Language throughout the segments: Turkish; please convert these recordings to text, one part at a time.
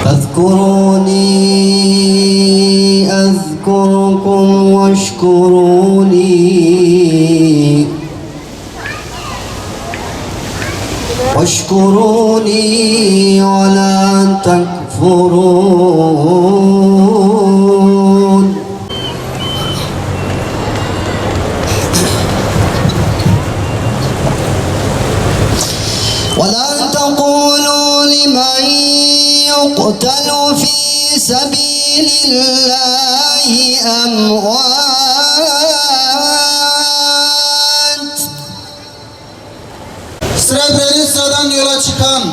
فاذكروني أذكركم واشكروني ولا تكفرون. ولا تقولوا لمن يقتل في سبيل الله أموات. Srebrenica'dan yola çıkan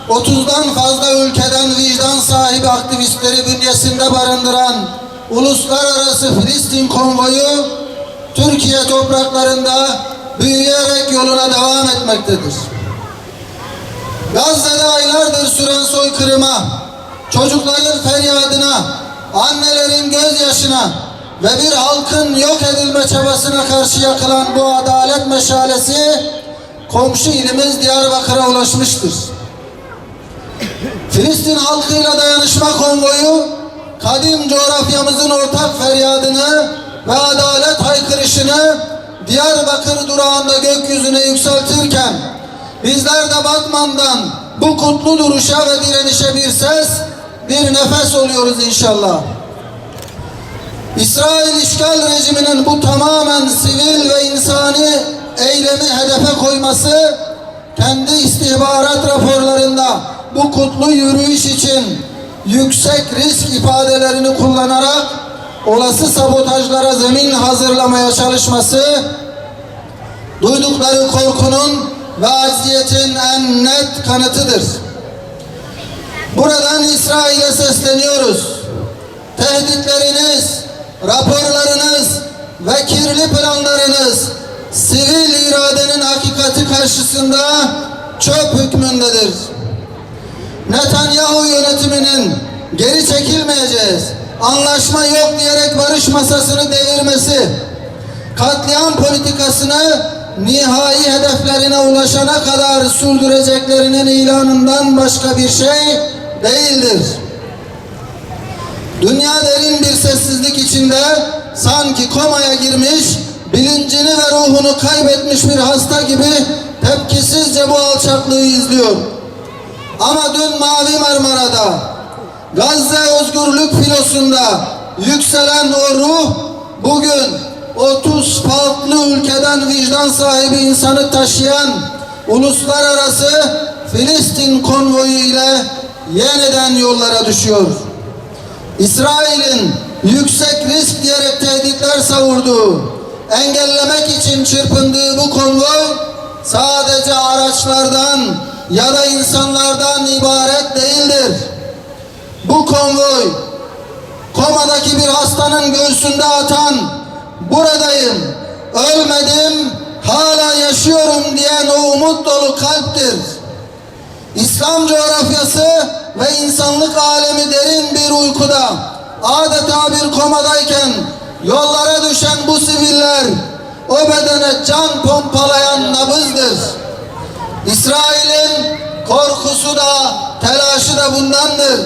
30'dan fazla ülkeden vicdan sahibi aktivistleri bünyesinde barındıran Uluslararası Filistin Konvoyu Türkiye topraklarında büyüyerek yoluna devam etmektedir. Gazze'de aylardır süren soykırıma, çocukların feryadına, annelerin gözyaşına ve bir halkın yok edilme çabasına karşı yakılan bu adalet meşalesi komşu ilimiz Diyarbakır'a ulaşmıştır. Filistin halkıyla dayanışma konvoyu kadim coğrafyamızın ortak feryadını ve adalet haykırışını Diyarbakır durağında gökyüzüne yükseltirken bizler de Batman'dan bu kutlu duruşa ve direnişe bir ses, bir nefes oluyoruz inşallah. İsrail işgal rejiminin bu tamamen sivil ve insani eylemi hedefe koyması, kendi istihbarat raporlarında bu kutlu yürüyüş için yüksek risk ifadelerini kullanarak olası sabotajlara zemin hazırlamaya çalışması, duydukları korkunun ve aciziyetin en net kanıtıdır. Buradan İsrail'e sesleniyoruz. Tehditleriniz, raporlarınız ve kirli planlarınız sivil iradenin hakikati karşısında çöp hükmündedir. Netanyahu yönetiminin geri çekilmeyeceğiz, anlaşma yok diyerek barış masasını devirmesi, katliam politikasını nihai hedeflerine ulaşana kadar sürdüreceklerinin ilanından başka bir şey değildir. Dünya derin bir sessizlik içinde sanki komaya girmiş, bilincini ve ruhunu kaybetmiş bir hasta gibi tepkisizce bu alçaklığı izliyor. Ama dün Mavi Marmara'da, Gazze özgürlük filosunda yükselen o ruh bugün 30 farklı ülkeden vicdan sahibi insanı taşıyan uluslararası Filistin konvoyu ile yeniden yollara düşüyor. İsrail'in yüksek risk diyerek tehditler savurduğu, engellemek için çırpındığı bu konvoy sadece araçlardan ya da insanlardan ibaret değildir. Bu konvoy komadaki bir hastanın göğsünde atan, buradayım, ölmedim, hala yaşıyorum diyen o umut dolu kalptir. İslam coğrafyası ve insanlık alemi derin bir uykuda, adeta bir komadayken yollara düşen bu siviller o bedene can pompalayan nabızdır. İsrail'in korkusu da telaşı da bundandır.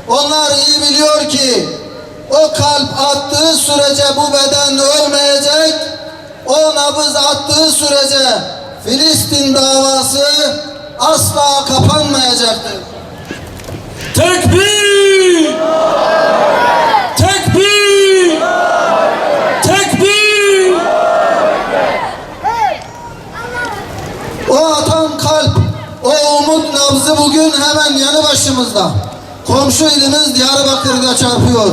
Onlar iyi biliyor ki o kalp attığı sürece bu beden ölmeyecek, o nabız attığı sürece Filistin davası asla kapanmayacaktır. Tekbir! Tekbir! Tekbir! O atan kalp, o umut nabzı bugün hemen yanı başımızda. Komşu ilimiz Diyarbakır'da çarpıyor.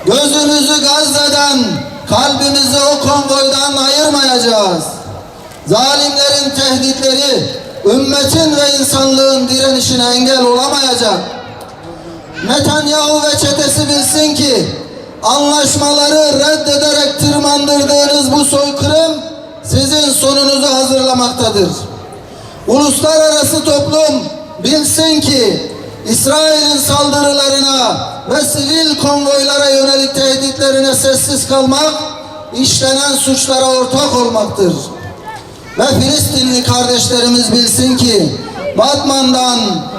Gözümüzü Gazze'den, kalbimizi o konvoydan ayırmayacağız. Zalimlerin tehditleri, ümmetin ve insanlığın direnişine engel olamayacak. Netanyahu ve çetesi bilsin ki, anlaşmaları reddederek tırmandırdığınız bu soykırım, sizin sonunuzu hazırlamaktadır. Uluslararası toplum bilsin ki, İsrail'in saldırılarına ve sivil konvoylara yönelik tehditlerine sessiz kalmak, işlenen suçlara ortak olmaktır. Ve Filistinli kardeşlerimiz bilsin ki, Batman'dan,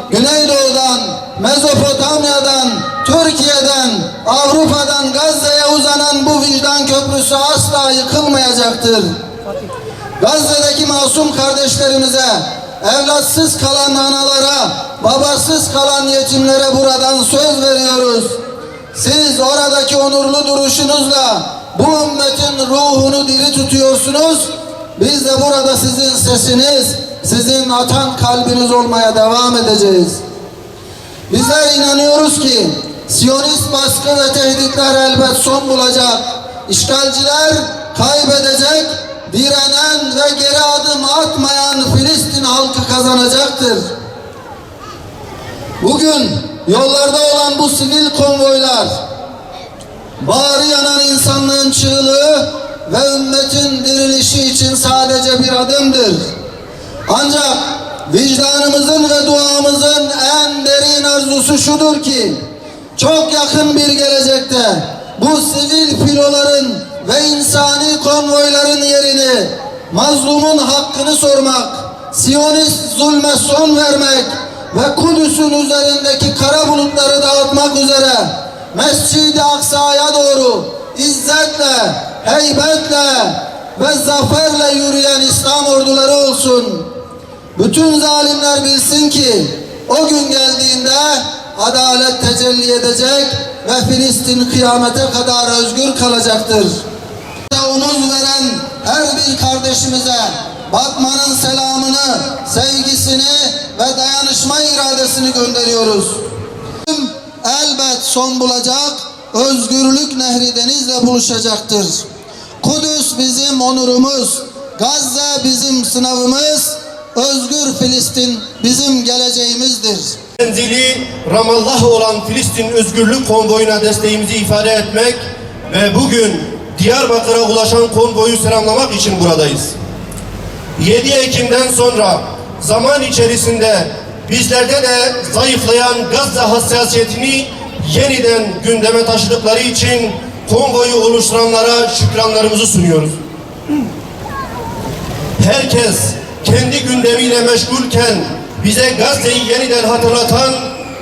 Güneydoğu'dan, Mezopotamya'dan, Türkiye'den, Avrupa'dan Gazze'ye uzanan bu vicdan köprüsü asla yıkılmayacaktır. Gazze'deki masum kardeşlerimize, evlatsız kalan analara, babasız kalan yetimlere buradan söz veriyoruz. Siz oradaki onurlu duruşunuzla bu ümmetin ruhunu diri tutuyorsunuz. Biz de burada sizin sesiniz, sizin atan kalbiniz olmaya devam edeceğiz. Bizler inanıyoruz ki Siyonist baskı ve tehditler elbet son bulacak. İşgalciler kaybedecek, direnen ve geri adım atmayan Filistin halkı kazanacaktır. Bugün yollarda olan bu sivil konvoylar, bağrı yanan insanlığın çığlığı ve ümmetin dirilişi için sadece bir adımdır. Ancak vicdanımızın ve duamızın en derin arzusu şudur ki, çok yakın bir gelecekte bu sivil filoların ve insani konvoyların yerini, mazlumun hakkını sormak, Siyonist zulme son vermek ve Kudüs'ün üzerindeki kara bulutları dağıtmak üzere Mescid-i Aksa'ya doğru izzetle, heybetle ve zaferle yürüyen İslam orduları olsun. Bütün zalimler bilsin ki o gün geldiğinde adalet tecelli edecek ve Filistin kıyamete kadar özgür kalacaktır. Omuz veren her bir kardeşimize Batman'ın selamını, sevgisini ve dayanışma iradesini gönderiyoruz. Elbet son bulacak, özgürlük nehri denizle buluşacaktır. Kudüs bizim onurumuz, Gazze bizim sınavımız, özgür Filistin bizim geleceğimizdir. Menzili Ramallah olan Filistin Özgürlük Konvoyu'na desteğimizi ifade etmek ve bugün Diyarbakır'a ulaşan konvoyu selamlamak için buradayız. 7 Ekim'den sonra zaman içerisinde bizlerde de zayıflayan Gazze hassasiyetini yeniden gündeme taşıdıkları için konvoyu oluşturanlara şükranlarımızı sunuyoruz. Herkes kendi gündemiyle meşgulken bize Gazze'yi yeniden hatırlatan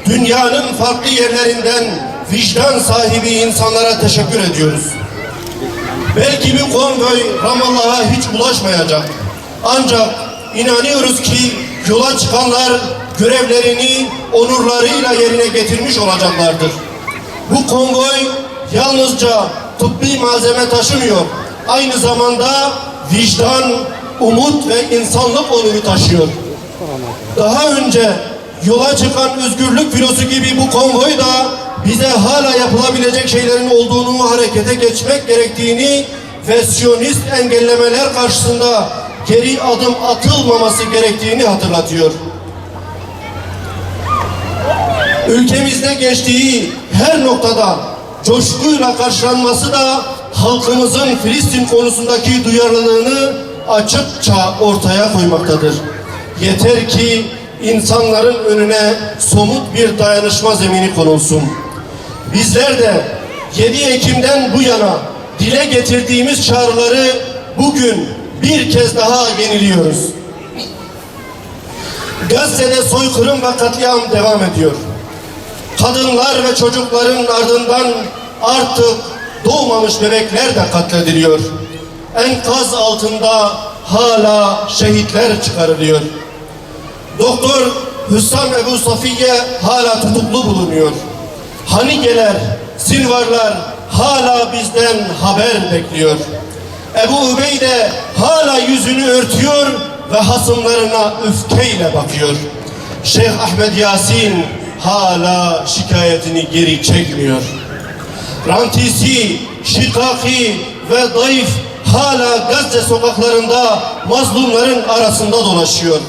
dünyanın farklı yerlerinden vicdan sahibi insanlara teşekkür ediyoruz. Belki bir konvoy Ramallah'a hiç ulaşmayacak. Ancak inanıyoruz ki yola çıkanlar görevlerini onurlarıyla yerine getirmiş olacaklardır. Bu konvoy yalnızca tıbbi malzeme taşımıyor. Aynı zamanda vicdan, umut ve insanlık onuru taşıyor. Daha önce yola çıkan özgürlük filosu gibi bu konvoy da bize hala yapılabilecek şeylerin olduğunu, harekete geçmek gerektiğini ve Siyonist engellemeler karşısında geri adım atılmaması gerektiğini hatırlatıyor. Ülkemizde geçtiği her noktada coşkuyla karşılanması da halkımızın Filistin konusundaki duyarlılığını açıkça ortaya koymaktadır. Yeter ki insanların önüne somut bir dayanışma zemini konulsun. Bizler de 7 Ekim'den bu yana dile getirdiğimiz çağrıları bugün bir kez daha yeniliyoruz. Gazze'de soykırım ve katliam devam ediyor. Kadınlar ve çocukların ardından artık doğmamış bebekler de katlediliyor. Enkaz altında hala şehitler çıkarılıyor. Doktor Hüsam Ebu Safiye hala tutuklu bulunuyor. Hanigeler, Sinvarlar hala bizden haber bekliyor. Ebu Übeyde hala yüzünü örtüyor ve hasımlarına öfkeyle bakıyor. Şeyh Ahmed Yasin hala şikayetini geri çekmiyor. Rantisi, Şikaki ve Daif hala Gazze sokaklarında mazlumların arasında dolaşıyor.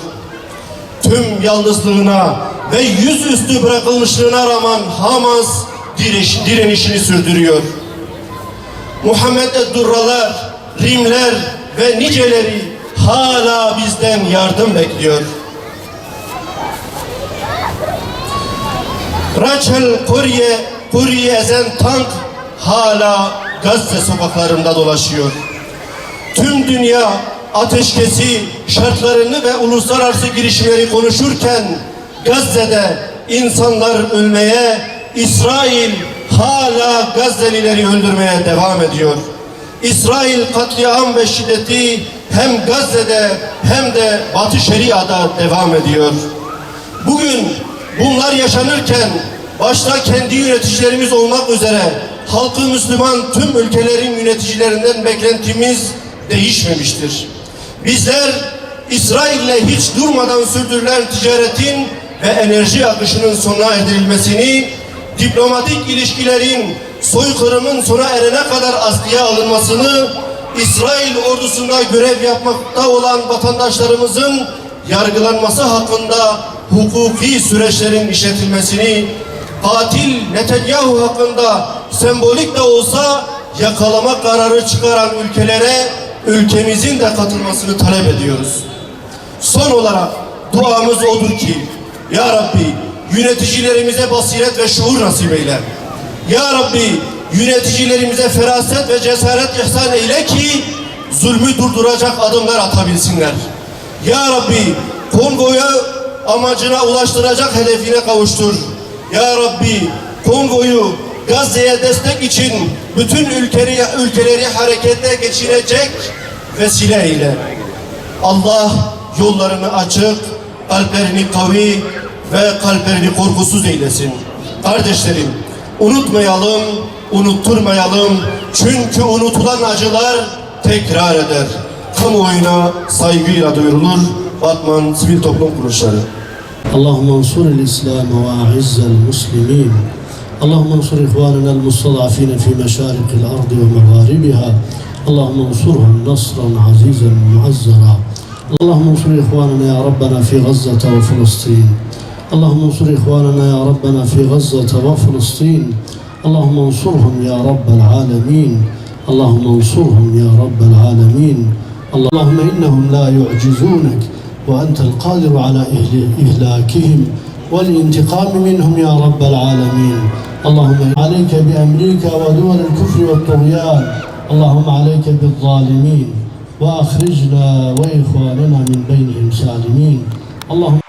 Tüm yalnızlığına ve yüzüstü bırakılmışlığına rağmen Hamas direnişini sürdürüyor. Muhammed Eddurralar, Rimler ve niceleri hala bizden yardım bekliyor. Rachel Corrie'yi ezen tank hala Gazze sokaklarında dolaşıyor. Tüm dünya ateşkesi şartlarını ve uluslararası girişimleri konuşurken Gazze'de insanlar ölmeye, İsrail hala Gazze'lileri öldürmeye devam ediyor. İsrail katliam ve şiddeti hem Gazze'de hem de Batı Şeria'da devam ediyor. Bugün bunlar yaşanırken başta kendi yöneticilerimiz olmak üzere halkı Müslüman tüm ülkelerin yöneticilerinden beklentimiz değişmemiştir. Bizler İsrail'le hiç durmadan sürdürülen ticaretin ve enerji akışının sona erdirilmesini, diplomatik ilişkilerin soykırımın sona erene kadar askıya alınmasını, İsrail ordusunda görev yapmakta olan vatandaşlarımızın yargılanması hakkında hukuki süreçlerin işletilmesini, katil Netanyahu hakkında sembolik de olsa yakalama kararı çıkaran ülkelere ülkemizin de katılmasını talep ediyoruz. Son olarak duamız odur ki, Ya Rabbi yöneticilerimize basiret ve şuur nasip eyle. Ya Rabbi yöneticilerimize feraset ve cesaret ihsan eyle ki zulmü durduracak adımlar atabilsinler. Ya Rabbi Kongo'yu amacına ulaştıracak hedefine kavuştur. Ya Rabbi Kongo'yu Gazze'ye destek için bütün ülkeleri harekete geçirecek vesile eyle. Allah yollarını açık, kalplerini kavi ve kalplerini korkusuz eylesin. Kardeşlerim, unutmayalım, unutturmayalım. Çünkü unutulan acılar tekrar eder. Kamuoyuna saygıyla duyurulur. Batman Sivil Toplum Kuruluşları. اللهم انصر الإسلام وأعز المسلمين اللهم انصر إخواننا المستضعفين في مشارق الأرض ومغاربها اللهم انصرهم نصرا عزيزا معزرا اللهم انصر إخواننا يا ربنا في غزة وفلسطين اللهم انصر إخواننا يا ربنا في غزة وفلسطين اللهم انصرهم يا رب العالمين اللهم انصرهم يا رب العالمين اللهم إنهم لا يعجزونك وأنت القادر على إهلاكهم والانتقام منهم يا رب العالمين اللهم عليك بأمريكا ودول الكفر والطغيان اللهم عليك بالظالمين وأخرجنا وإخواننا من بينهم سالمين اللهم